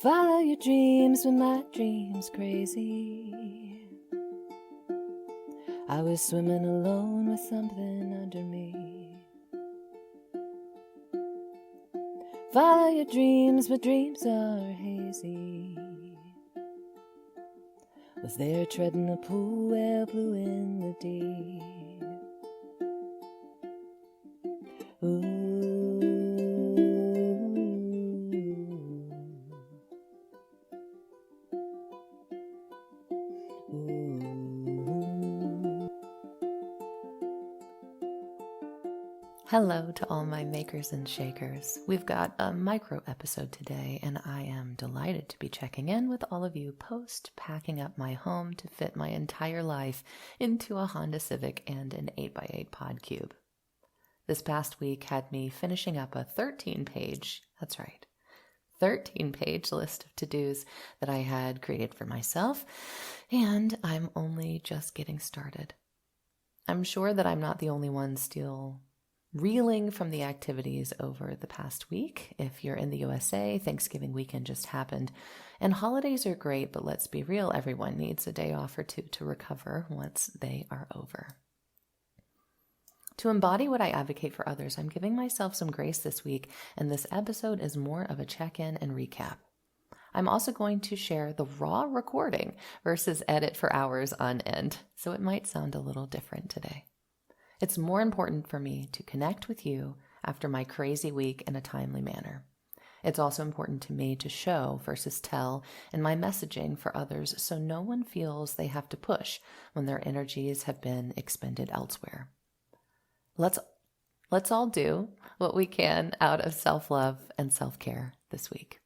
Follow your dreams when my dream's crazy. I was swimming alone with something under me. Follow your dreams, but dreams are hazy. Was there treading a pool where blue in the deep. Ooh. Hello to all my makers and shakers. We've got a micro episode today, and I am delighted to be checking in with all of you post packing up my home to fit my entire life into a Honda Civic and an 8x8 pod cube. This past week had me finishing up a 13-page list of to-dos that I had created for myself, and I'm only just getting started. I'm sure that I'm not the only one still reeling from the activities over the past week. If you're in the USA, Thanksgiving weekend just happened, and holidays are great, but let's be real, everyone needs a day off or two to recover once they are over. To embody what I advocate for others, I'm giving myself some grace this week, and this episode is more of a check-in and recap. I'm also going to share the raw recording versus edit for hours on end, so it might sound a little different today. It's more important for me to connect with you after my crazy week in a timely manner. It's also important to me to show versus tell in my messaging for others so no one feels they have to push when their energies have been expended elsewhere. Let's all do what we can out of self-love and self-care this week.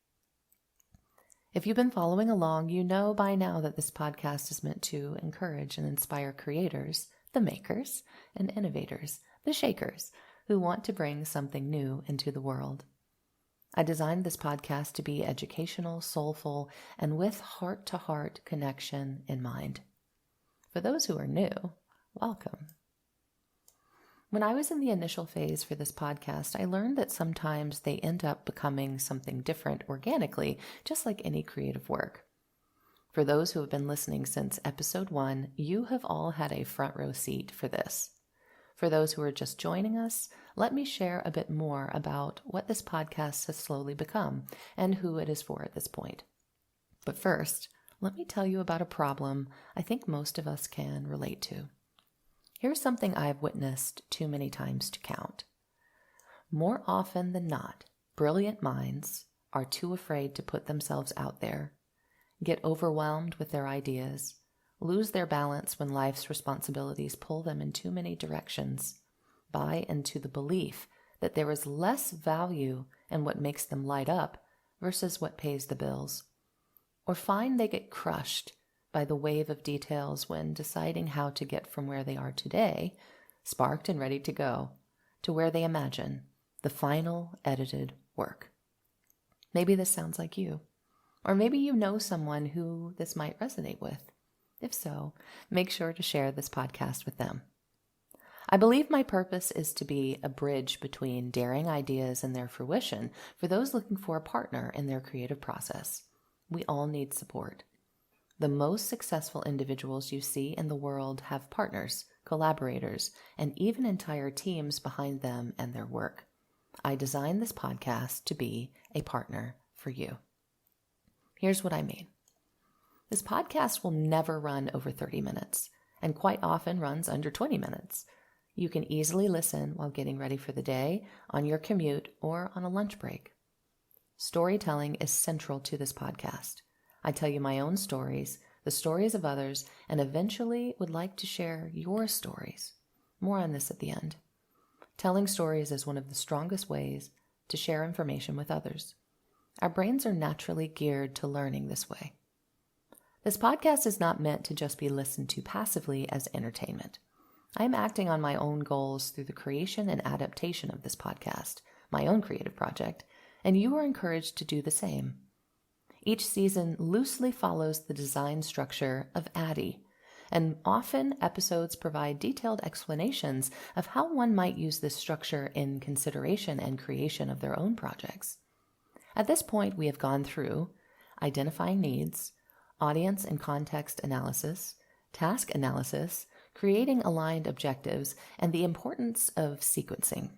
If you've been following along, you know by now that this podcast is meant to encourage and inspire creators, the makers, and innovators, the shakers, who want to bring something new into the world. I designed this podcast to be educational, soulful, and with heart-to-heart connection in mind. For those who are new, welcome. When I was in the initial phase for this podcast, I learned that sometimes they end up becoming something different organically, just like any creative work. For those who have been listening since episode 1, you have all had a front row seat for this. For those who are just joining us, let me share a bit more about what this podcast has slowly become and who it is for at this point. But first, let me tell you about a problem I think most of us can relate to. Here's something I've witnessed too many times to count. More often than not, brilliant minds are too afraid to put themselves out there, get overwhelmed with their ideas, lose their balance when life's responsibilities pull them in too many directions, buy into the belief that there is less value in what makes them light up versus what pays the bills, or find they get crushed by the wave of details when deciding how to get from where they are today, sparked and ready to go, to where they imagine the final edited work. Maybe this sounds like you. Or maybe you know someone who this might resonate with. If so, make sure to share this podcast with them. I believe my purpose is to be a bridge between daring ideas and their fruition for those looking for a partner in their creative process. We all need support. The most successful individuals you see in the world have partners, collaborators, and even entire teams behind them and their work. I designed this podcast to be a partner for you. Here's what I mean. This podcast will never run over 30 minutes, and quite often runs under 20 minutes. You can easily listen while getting ready for the day, on your commute, or on a lunch break. Storytelling is central to this podcast. I tell you my own stories, the stories of others, and eventually would like to share your stories. More on this at the end. Telling stories is one of the strongest ways to share information with others. Our brains are naturally geared to learning this way. This podcast is not meant to just be listened to passively as entertainment. I am acting on my own goals through the creation and adaptation of this podcast, my own creative project, and you are encouraged to do the same. Each season loosely follows the design structure of Addie, and often episodes provide detailed explanations of how one might use this structure in consideration and creation of their own projects. At this point, we have gone through identifying needs, audience and context analysis, task analysis, creating aligned objectives, and the importance of sequencing.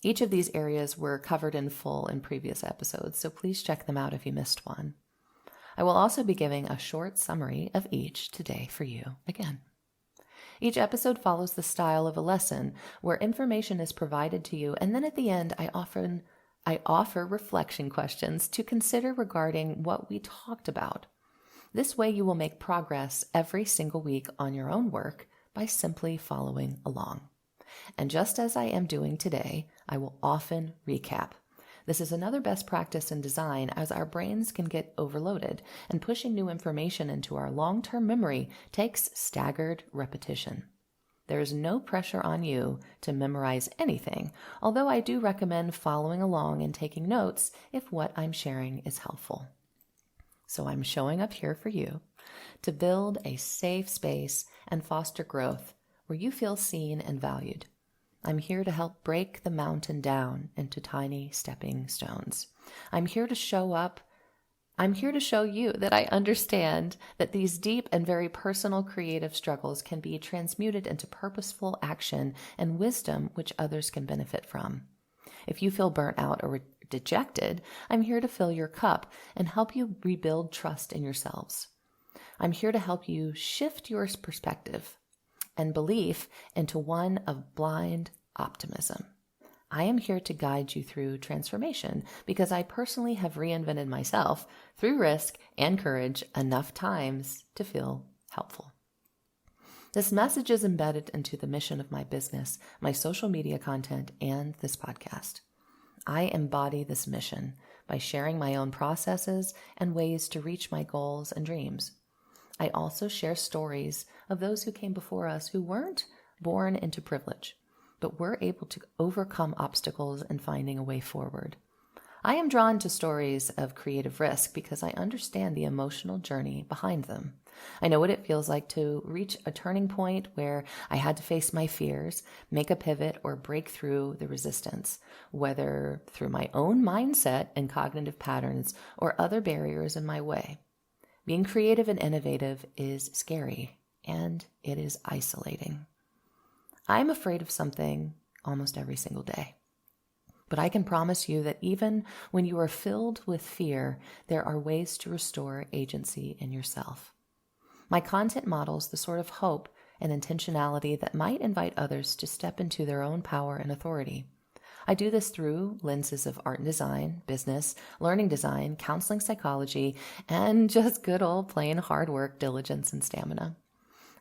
Each of these areas were covered in full in previous episodes, so please check them out if you missed one. I will also be giving a short summary of each today for you again. Each episode follows the style of a lesson where information is provided to you, and then at the end I offer reflection questions to consider regarding what we talked about. This way you will make progress every single week on your own work by simply following along. And just as I am doing today, I will often recap. This is another best practice in design, as our brains can get overloaded, and pushing new information into our long-term memory takes staggered repetition. There is no pressure on you to memorize anything, although I do recommend following along and taking notes if what I'm sharing is helpful. So I'm showing up here for you to build a safe space and foster growth where you feel seen and valued. I'm here to help break the mountain down into tiny stepping stones. I'm here to show you that I understand that these deep and very personal creative struggles can be transmuted into purposeful action and wisdom which others can benefit from. If you feel burnt out or dejected, I'm here to fill your cup and help you rebuild trust in yourselves. I'm here to help you shift your perspective and belief into one of blind optimism. I am here to guide you through transformation because I personally have reinvented myself through risk and courage enough times to feel helpful. This message is embedded into the mission of my business, my social media content, and this podcast. I embody this mission by sharing my own processes and ways to reach my goals and dreams. I also share stories of those who came before us who weren't born into privilege, but were able to overcome obstacles and finding a way forward. I am drawn to stories of creative risk because I understand the emotional journey behind them. I know what it feels like to reach a turning point where I had to face my fears, make a pivot, or break through the resistance, whether through my own mindset and cognitive patterns or other barriers in my way. Being creative and innovative is scary, and it is isolating. I'm afraid of something almost every single day. But I can promise you that even when you are filled with fear, there are ways to restore agency in yourself. My content models the sort of hope and intentionality that might invite others to step into their own power and authority. I do this through lenses of art and design, business, learning design, counseling psychology, and just good old plain hard work, diligence, and stamina.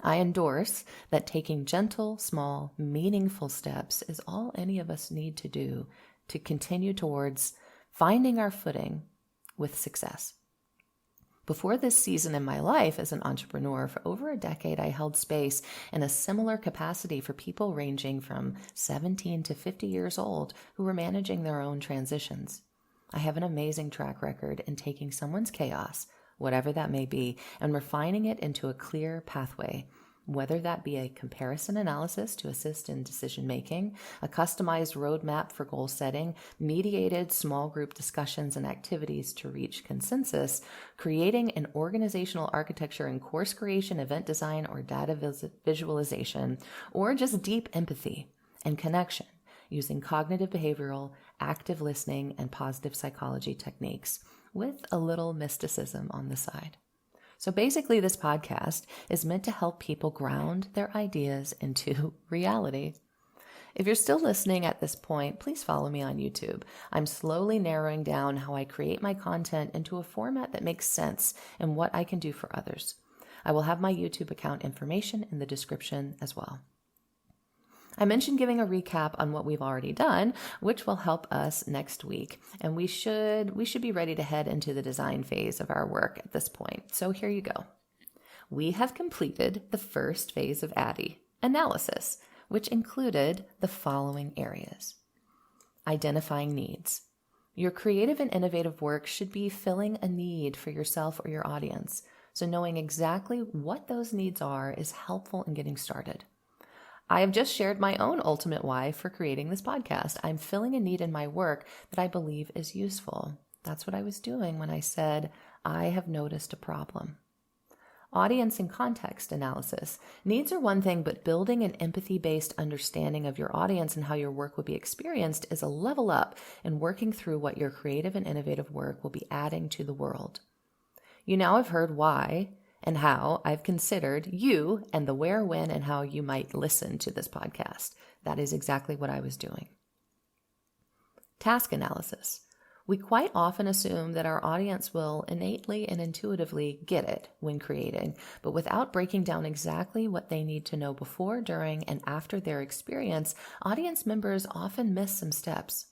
I endorse that taking gentle, small, meaningful steps is all any of us need to do to continue towards finding our footing with success. Before this season in my life as an entrepreneur, for over a decade, I held space in a similar capacity for people ranging from 17 to 50 years old who were managing their own transitions. I have an amazing track record in taking someone's chaos, whatever that may be, and refining it into a clear pathway, whether that be a comparison analysis to assist in decision making, a customized roadmap for goal setting, mediated small group discussions and activities to reach consensus, creating an organizational architecture in course creation, event design, or data visualization, or just deep empathy and connection using cognitive behavioral, active listening, and positive psychology techniques with a little mysticism on the side. So basically, this podcast is meant to help people ground their ideas into reality. If you're still listening at this point, please follow me on YouTube. I'm slowly narrowing down how I create my content into a format that makes sense and what I can do for others. I will have my YouTube account information in the description as well. I mentioned giving a recap on what we've already done, which will help us next week. And we should be ready to head into the design phase of our work at this point. So here you go. We have completed the first phase of ADDIE, analysis, which included the following areas. Identifying needs. Your creative and innovative work should be filling a need for yourself or your audience. So knowing exactly what those needs are is helpful in getting started. I have just shared my own ultimate why for creating this podcast. I'm filling a need in my work that I believe is useful. That's what I was doing when I said, I have noticed a problem. Audience and context analysis. Needs are one thing, but building an empathy-based understanding of your audience and how your work will be experienced is a level up in working through what your creative and innovative work will be adding to the world. You now have heard why and how I've considered you and the where, when, and how you might listen to this podcast. That is exactly what I was doing. Task analysis. We quite often assume that our audience will innately and intuitively get it when creating, but without breaking down exactly what they need to know before, during, and after their experience, audience members often miss some steps.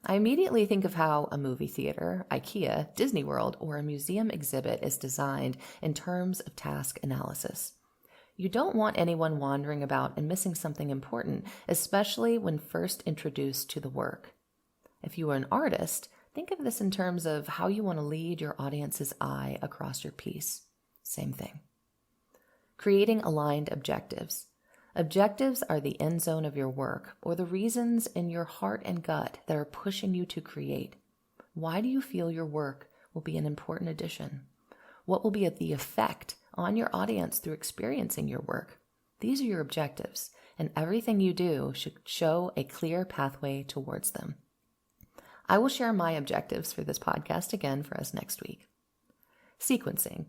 I immediately think of how a movie theater, IKEA, Disney World, or a museum exhibit is designed in terms of task analysis. You don't want anyone wandering about and missing something important, especially when first introduced to the work. If you are an artist, think of this in terms of how you want to lead your audience's eye across your piece. Same thing. Creating aligned objectives. Objectives are the end zone of your work, or the reasons in your heart and gut that are pushing you to create. Why do you feel your work will be an important addition? What will be the effect on your audience through experiencing your work? These are your objectives, and everything you do should show a clear pathway towards them. I will share my objectives for this podcast again for us next week. Sequencing.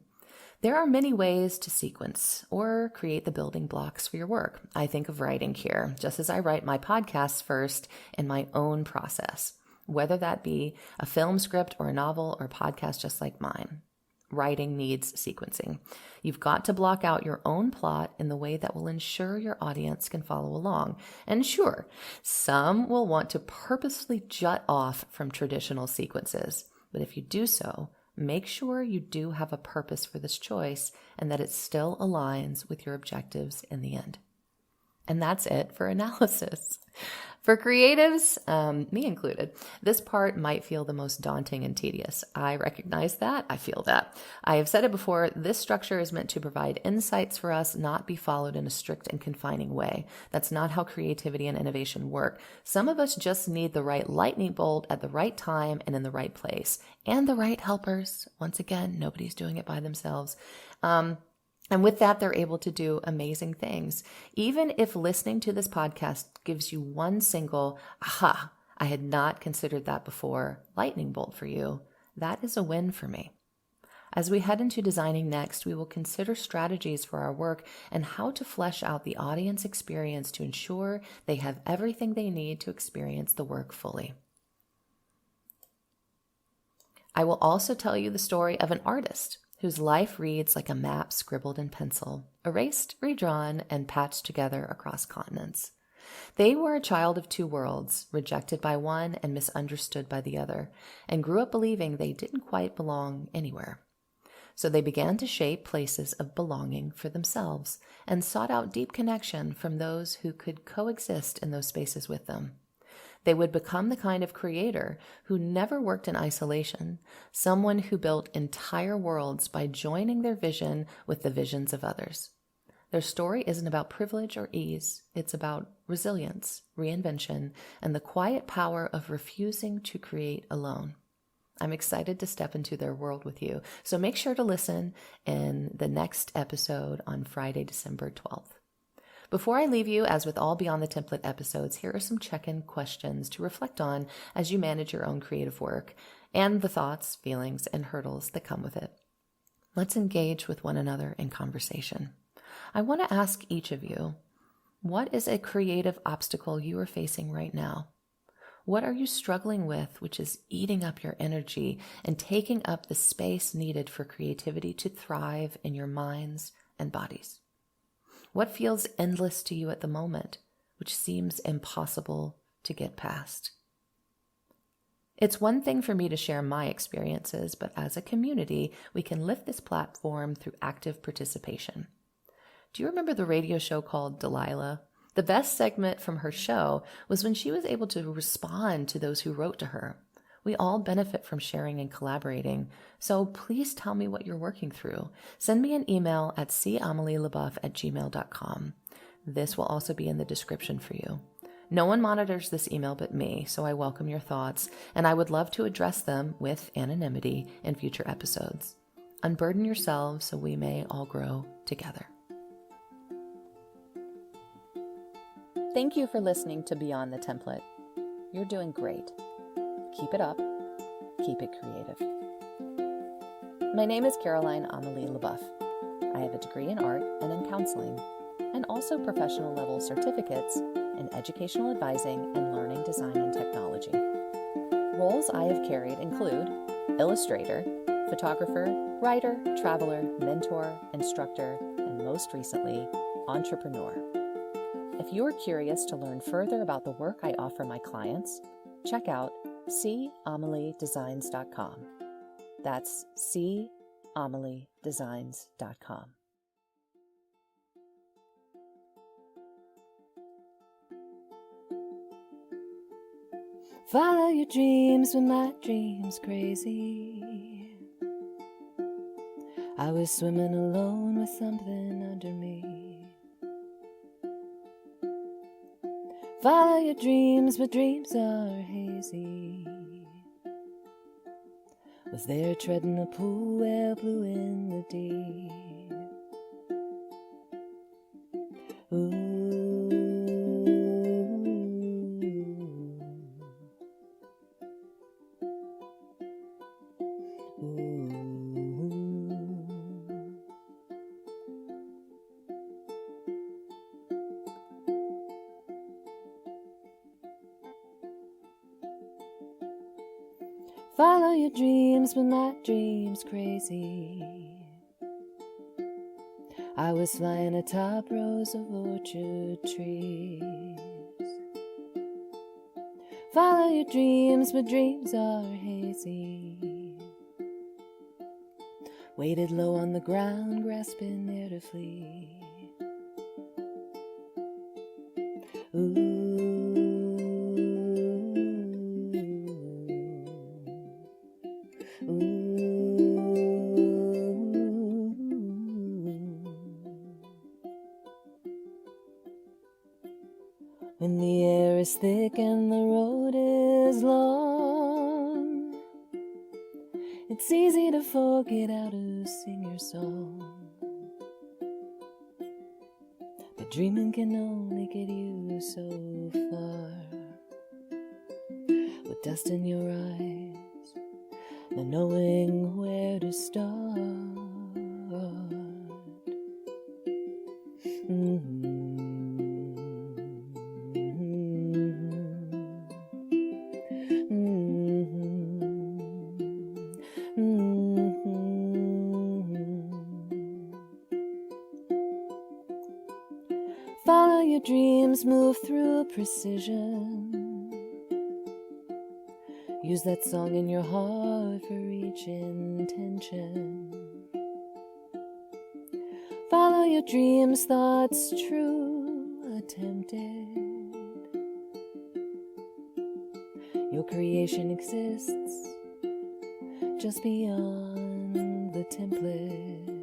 There are many ways to sequence or create the building blocks for your work. I think of writing here, just as I write my podcasts first in my own process, whether that be a film script or a novel or podcast just like mine. Writing needs sequencing. You've got to block out your own plot in the way that will ensure your audience can follow along. And sure, some will want to purposefully jut off from traditional sequences. But if you do so, make sure you do have a purpose for this choice and that it still aligns with your objectives in the end. And that's it for analysis. For creatives, me included, this part might feel the most daunting and tedious. I recognize that. I feel that. I have said it before, this structure is meant to provide insights for us, not be followed in a strict and confining way. That's not how creativity and innovation work. Some of us just need the right lightning bolt at the right time and in the right place, and the right helpers. Once again, nobody's doing it by themselves. And with that, they're able to do amazing things. Even if listening to this podcast gives you one single, aha, I had not considered that before, lightning bolt for you, that is a win for me. As we head into designing next, we will consider strategies for our work and how to flesh out the audience experience to ensure they have everything they need to experience the work fully. I will also tell you the story of an artist whose life reads like a map scribbled in pencil, erased, redrawn, and patched together across continents. They were a child of two worlds, rejected by one and misunderstood by the other, and grew up believing they didn't quite belong anywhere. So they began to shape places of belonging for themselves and sought out deep connection from those who could coexist in those spaces with them. They would become the kind of creator who never worked in isolation, someone who built entire worlds by joining their vision with the visions of others. Their story isn't about privilege or ease. It's about resilience, reinvention, and the quiet power of refusing to create alone. I'm excited to step into their world with you, so make sure to listen in the next episode on Friday, December 12th. Before I leave you, as with all Beyond the Template episodes, here are some check-in questions to reflect on as you manage your own creative work and the thoughts, feelings, and hurdles that come with it. Let's engage with one another in conversation. I want to ask each of you, what is a creative obstacle you are facing right now? What are you struggling with, which is eating up your energy and taking up the space needed for creativity to thrive in your minds and bodies? What feels endless to you at the moment, which seems impossible to get past? It's one thing for me to share my experiences, but as a community, we can lift this platform through active participation. Do you remember the radio show called Delilah? The best segment from her show was when she was able to respond to those who wrote to her. We all benefit from sharing and collaborating, so please tell me what you're working through. Send me an email at camelieleboeuf@gmail.com. This will also be in the description for you. No one monitors this email but me, so I welcome your thoughts, and I would love to address them with anonymity in future episodes. Unburden yourselves so we may all grow together. Thank you for listening to Beyond the Template. You're doing great. Keep it up. Keep it creative. My name is Caroline Amelie LeBeuf. I have a degree in art and in counseling, and also professional level certificates in educational advising and learning design and technology. Roles I have carried include illustrator, photographer, writer, traveler, mentor, instructor, and most recently, entrepreneur. If you are curious to learn further about the work I offer my clients, check out cameliedesigns.com. That's cameliedesigns.com. Follow your dreams when my dream's crazy. I was swimming alone with something under me. Follow your dreams, but dreams are hazy. Was there treading a pool where blue in the deep. Ooh. Follow your dreams, but my dream's crazy. I was flying atop rows of orchard trees. Follow your dreams, but dreams are hazy. Waited low on the ground, grasping air to flee. Ooh. When the air is thick and the road is long, it's easy to forget how to sing your song. But dreaming can only get you so far. With dust in your eyes, not knowing where to start. Follow your dreams, move through precision. Use that song in your heart for each intention. Follow your dreams, thoughts true, attempted. Your creation exists just beyond the template.